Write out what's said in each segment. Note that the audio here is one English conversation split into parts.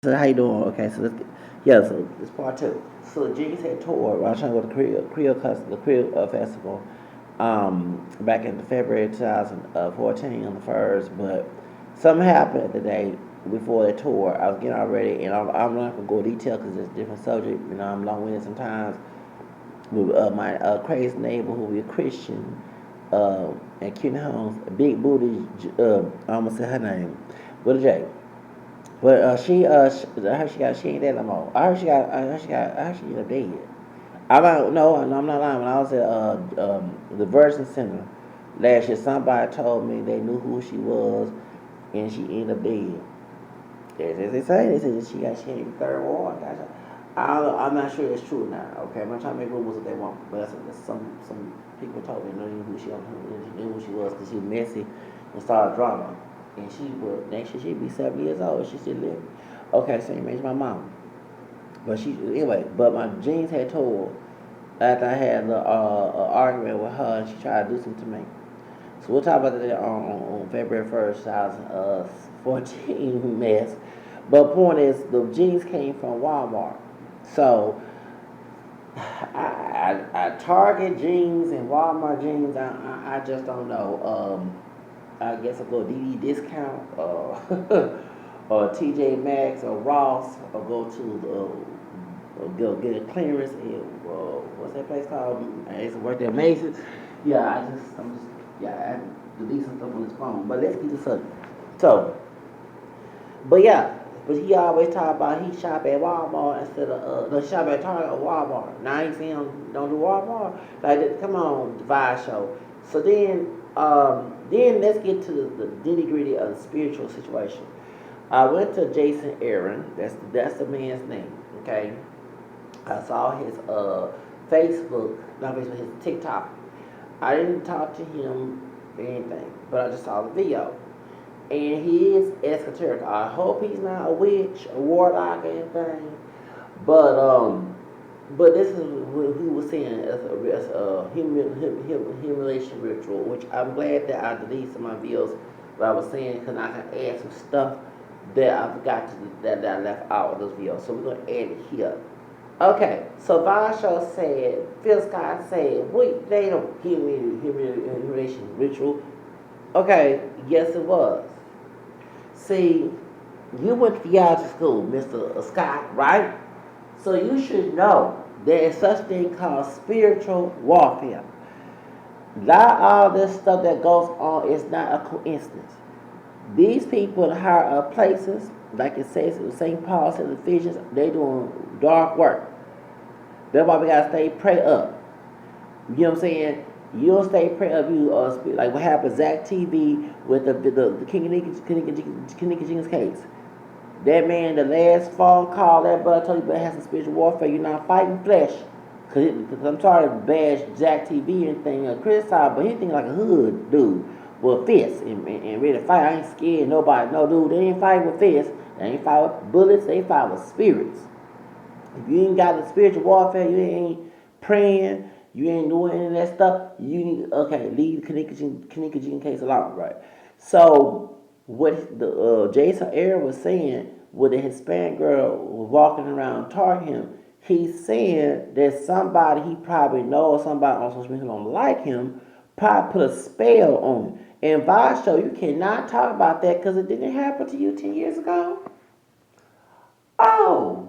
So how you doing? Okay, so yeah, so it's part two. So Jeans had tour. I was trying to go to the Creole Festival, back in February 2014 on the first, but something happened the day before the tour. I was getting all ready, and I'm not gonna go into detail because it's a different subject. You know, I'm long-winded sometimes. With my crazy neighbor who was a Christian, and Cuban Homes, big booty. I almost said her name, with a J. But I heard she ain't dead no more. I heard she ended up dead. I don't know, I'm not lying. When I was at the Virgin Center last year, somebody told me they knew who she was, and she ended up dead. As they say, they said that she had the third ward. I'm not sure it's true now. Okay, I'm not trying to make rumors if they want, but some people told me they knew who she was because she was messy and started drama. And she would next year she'd be 7 years old. She still living. Okay, same age as my mom. But she anyway. But my jeans had told after I had an argument with her, and she tried to do something to me. So we'll talk about that on February 1st, 2014 mess. But point is, the jeans came from Walmart. So I Target jeans and Walmart jeans. I just don't know. I guess I'll go DD discount, or TJ Maxx or Ross, or go to go get a clearance in what's that place called? I used to work there, Macy's. Yeah, I'm just yeah, I have to delete some stuff on his phone. But let's get to something. So, but yeah, but he always talk about he shop at Walmart instead of no shop at Target or Walmart. Now I ain't saying don't do Walmart. Like come on, Divide Show. So then let's get to the nitty gritty of the spiritual situation. I went to Jason Aaron. That's the man's name. Okay, I saw his Facebook, not Facebook, his TikTok. I didn't talk to him or anything, but I just saw the video. And he is esoteric. I hope he's not a witch, a warlock, or anything. But this is what he was saying as a humiliation ritual, which I'm glad that I deleted some of my videos. What I was saying, because I can add some stuff that I forgot that I left out of those videos. So we're gonna add it here. Okay, so Vasho said, Phil Scott said, wait, they don't give me humiliation ritual. Okay, yes it was. See, you went to theology school, Mr. Scott, right? So you should know there is such thing called spiritual warfare. Not all this stuff that goes on is not a coincidence. These people in higher up places, like it says in St. Paul says in Ephesians, they doing dark work. That's why we gotta stay pray up. You know what I'm saying? You'll stay pray up. You like what happened Zach TV with the Kanika Jenkins case. That man, the last phone call, that brother told you better have some spiritual warfare. You're not fighting flesh. Cause I'm sorry to bash Jack TV and thing criticize, but he think like a hood dude with fists and ready to fight. I ain't scared nobody. No dude, they ain't fighting with fists. They ain't fight with bullets. They fight with spirits. If you ain't got the spiritual warfare, you ain't praying, you ain't doing any of that stuff, you need leave the Kanika Jean case alone, right? So what the Jason Aaron was saying, with the Hispanic girl was walking around targeting him, he's saying that somebody he probably knows, somebody on social media who don't like him, probably put a spell on him. And Vice show you cannot talk about that because it didn't happen to you 10 years ago. Oh,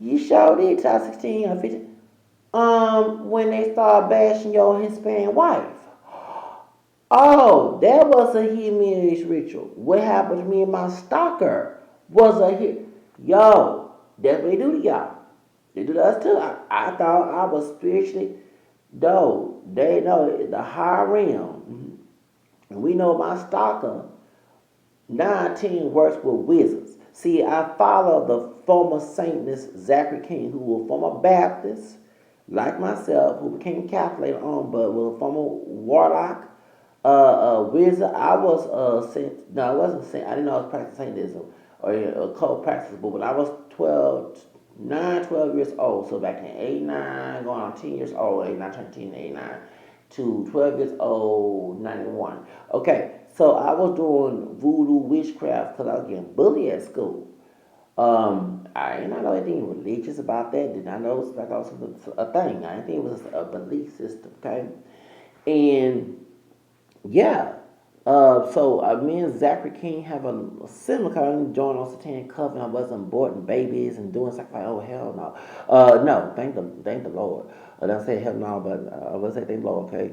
you sure did, 2016 or 15. When they started bashing your Hispanic wife. Oh, that was a humiliation ritual. What happened to me and my stalker was a hit. Yo, that's what they do to y'all. They do to us too. I thought I was spiritually. No, they know the higher realm. And we know my stalker 19 works with wizards. See, I follow the former Saintness Zachary King, who was former Baptist, like myself, who became Catholic later on, but was a former warlock, wizard. I was saint. No, I wasn't saint. I didn't know I was practicing Satanism or a cult practice, but when I was 12 years old, so back in 89, going on 10 years old, 89, turning 10, 89, to 12 years old, 91. Okay, So I was doing voodoo witchcraft because I was getting bullied at school. I did not know anything religious about that. Did not know that was a thing. I didn't think it was a belief system. Okay, and yeah. So me and Zachary King have a similar kind of joined on Satanic Covenant. I wasn't aborting babies and doing stuff like, oh hell no. No, thank the Lord. I don't say hell no, but I would say thank the Lord. Okay,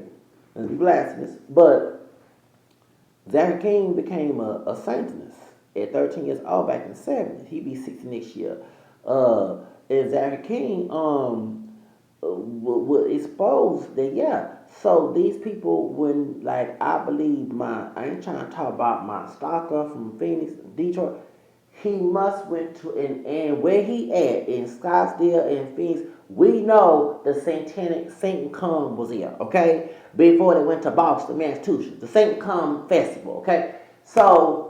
let's be blasphemous. But Zachary King became a Satanist at 13 years old back in the 70s. He be 60 next year. And Zachary King will expose that, yeah. So these people, when, like, I believe I ain't trying to talk about my stalker from Phoenix, Detroit. He must went to, and where he at, in Scottsdale and Phoenix, we know the satanic Satan Come was here, okay? Before they went to Boston, Massachusetts. The Satan Come Festival, okay? So,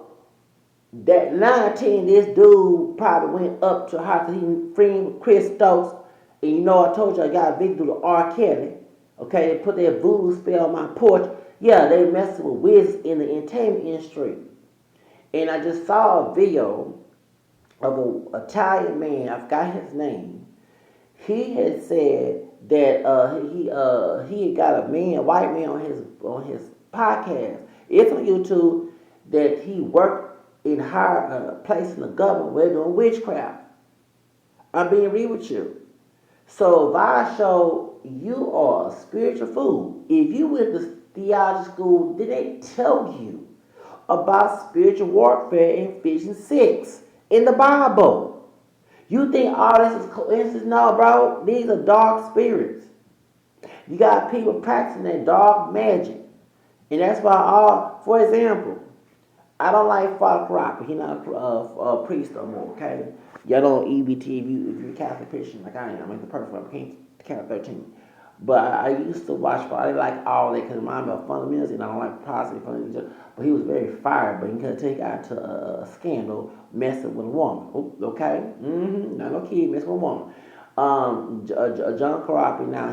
that 19, this dude probably went up to her because he friend with Chris Stokes. And you know, I told you I got a big dude to R. Kelly. Okay, they put their voodoo spell on my porch. Yeah, they messing with wizards in the entertainment industry. And I just saw a video of an Italian man, I forgot his name. He had said that he had got a white man on his podcast. It's on YouTube that he worked in higher place in the government where they're doing witchcraft. I'm being real with you. So if I show you are a spiritual fool, if you went to theology school, did they tell you about spiritual warfare in Ephesians 6 in the Bible? You think all this is coincidence? No, bro. These are dark spirits. You got people practicing that dark magic. And that's why for example, I don't like Father Cropper. He's not a priest no more, okay? Y'all don't EBT if you're a Catholic Christian like I am. I'm the perfect one. I became Catholic 13. But I used to watch, I didn't like all that because it reminded me of fundamentals, and I don't like positive fundamentals. But he was very fired, but he couldn't take out to a scandal messing with a woman. Okay? Not no kid messing with a woman. John Carapi, now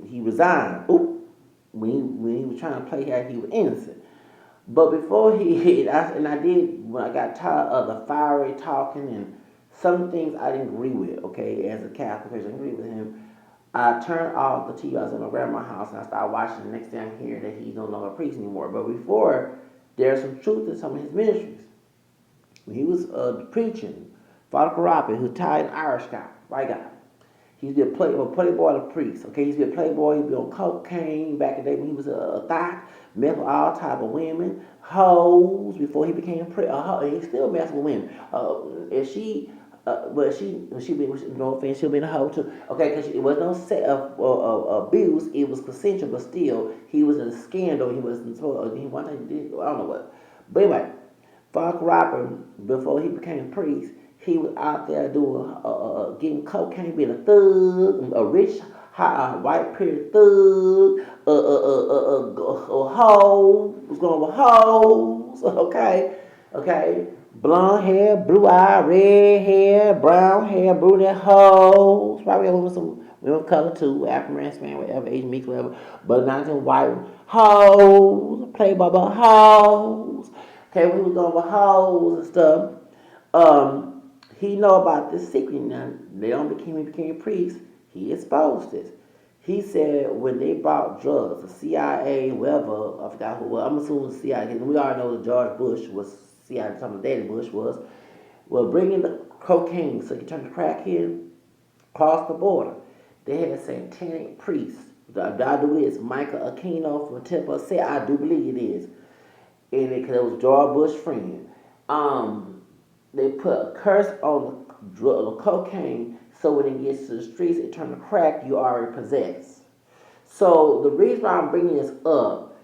he resigned. When he was trying to play how he was innocent. But before when I got tired of the fiery talking and some things I didn't agree with, okay, as a Catholic Christian, I didn't agree with him. I turned off the TV. I was at my grandma's house and I started watching. The next thing I hear that he's no longer preaching anymore. But before, there's some truth in some of his ministries. When he was preaching, Father Carapi, who tied an Irish guy, white guy. He used to be a playboy and a priest. Okay, he used to be a playboy. He used to be on cocaine back in the day when he was a thot. Met with all type of women, hoes, before he became a priest. He still messed with women. And she, but she be, no offense, she'll be a hoe too. Okay, because it was no abuse. It was consensual, but still, he was in a scandal. He was he one time he did, I don't know what. But anyway, Father Robert, before he became a priest, he was out there doing, getting cocaine, being a thug, a rich, white period thug, a hoe, was going with hoes, okay, blonde hair, blue eye, red hair, brown hair, brunette hoes, probably with some women of color too, African Hispanic, whatever, Asian mix, whatever, but not some white hoes, playboy hoes. Okay, we was going with hoes and stuff. He know about this secret now. They don't became a priest. He exposed this. He said when they brought drugs, the CIA, whoever, I forgot who was, I'm assuming the CIA, we already know that George Bush was CIA, some of Daddy Bush was bringing the cocaine so you turn the crack in, across the border. They had satanic priests. I do this. Michael Aquino from Temple said, I do believe it is. And because it was George Bush's friend. They put a curse on the cocaine so when it gets to the streets, it turns to crack, you already possessed. So the reason why I'm bringing this up,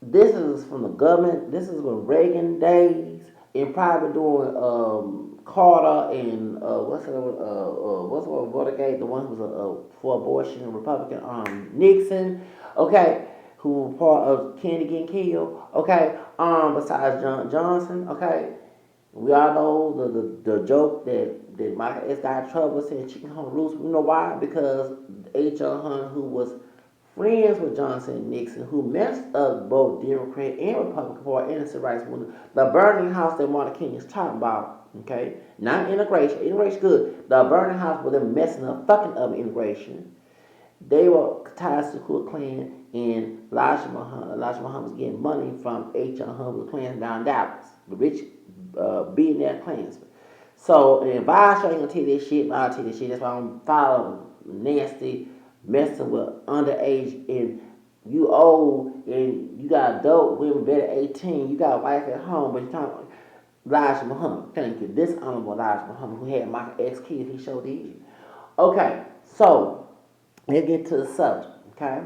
this is from the government. This is from Reagan days, and probably during Carter and what's the one Watergate, the one who was for abortion, Republican Nixon, okay, who was part of Kennedy getting killed, okay, besides Johnson, okay. We all know the joke that Michael S. got in trouble saying chicken hung loose. You know why? Because H.L. Hunt, who was friends with Johnson and Nixon, who messed up both Democrat and Republican Party and the civil rights movement. The burning house that Martin King is talking about, okay? Not integration. Integration good. The burning house with them messing up, fucking up integration. They were tied to the Ku Klux Klan, and Elijah Muhammad was getting money from H. John Hubbard Klan down in Dallas, the rich billionaire Klansman. So, and Vash ain't gonna tell you this shit, but I'll tell you this shit. That's why I'm following nasty, messing with underage, and you old, and you got adult women better 18. You got a wife at home, but you're talking Elijah Muhammad. Thank you. This honorable Elijah Muhammad, who had my ex-kids, he showed these. Okay, so let's get to the subject, okay?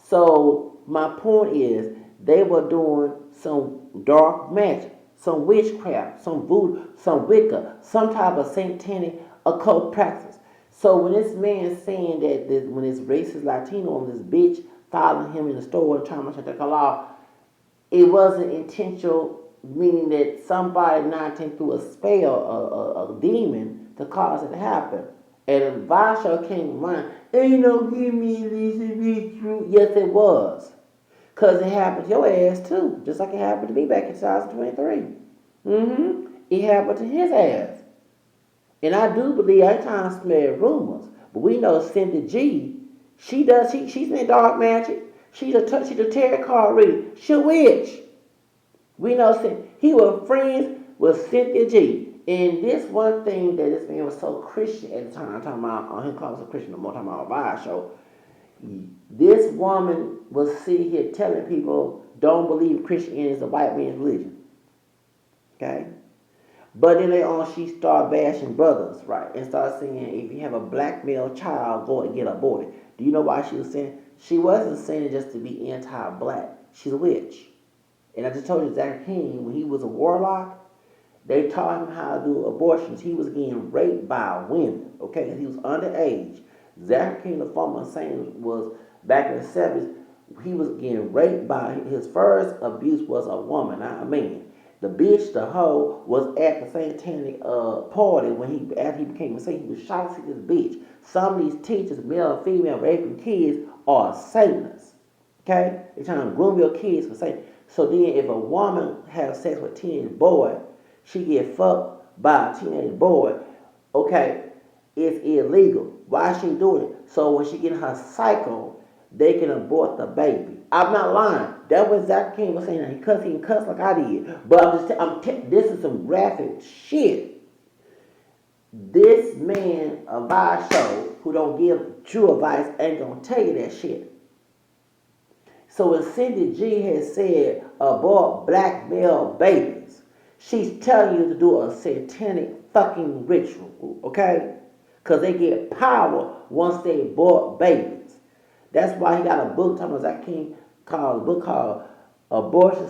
So my point is, they were doing some dark magic, some witchcraft, some voodoo, some Wicca, some type of satanic occult practice. So when this man saying that when this racist Latino and this bitch following him in the store and trying to check the law, it wasn't intentional, meaning that somebody not through a spell, a demon, to cause it to happen. And Vasha came to mind, ain't no give me this to be true. Yes, it was. Because it happened to your ass too. Just like it happened to me back in 2023. It happened to his ass. And I do believe, I ain't trying to smear rumors, but we know Cindy G, she's in dark magic. She's a tarot card reader. She a witch. We know he was friends with Cynthia G. And this one thing that this man was so Christian at the time, I'm talking about, on him calling himself Christian no more, talking about a Bible show. This woman was sitting here telling people, don't believe Christianity is a white man's religion. Okay? But then later on, she started bashing brothers, right? And started saying, if you have a black male child, go and get aborted. Do you know why she was saying? She wasn't saying it just to be anti-black. She's a witch. And I just told you, Zachary King, when he was a warlock, they taught him how to do abortions. He was getting raped by women, okay? And he was underage. Zachary King, the former saint, was back in the 70s. He was getting raped by, his first abuse was a woman, not a man. The bitch, the hoe, was at the satanic party after he became a saint. He was shot to this bitch. Some of these teachers, male and female, raping kids are Satanists, okay? They're trying to groom your kids for Satan. So then if a woman has sex with a teenage boy, she get fucked by a teenage boy, okay, it's illegal. Why is she doing it? So when she get in her cycle, they can abort the baby. I'm not lying. That's what Zach King was saying. He can cuss like I did. But this is some graphic shit. This man, a advice show, who don't give true advice, ain't gonna tell you that shit. So when Cindy G has said abort black male babies, she's telling you to do a satanic fucking ritual, okay? Because they get power once they abort babies. That's why he got a book talking about Zach King, a book called Abortion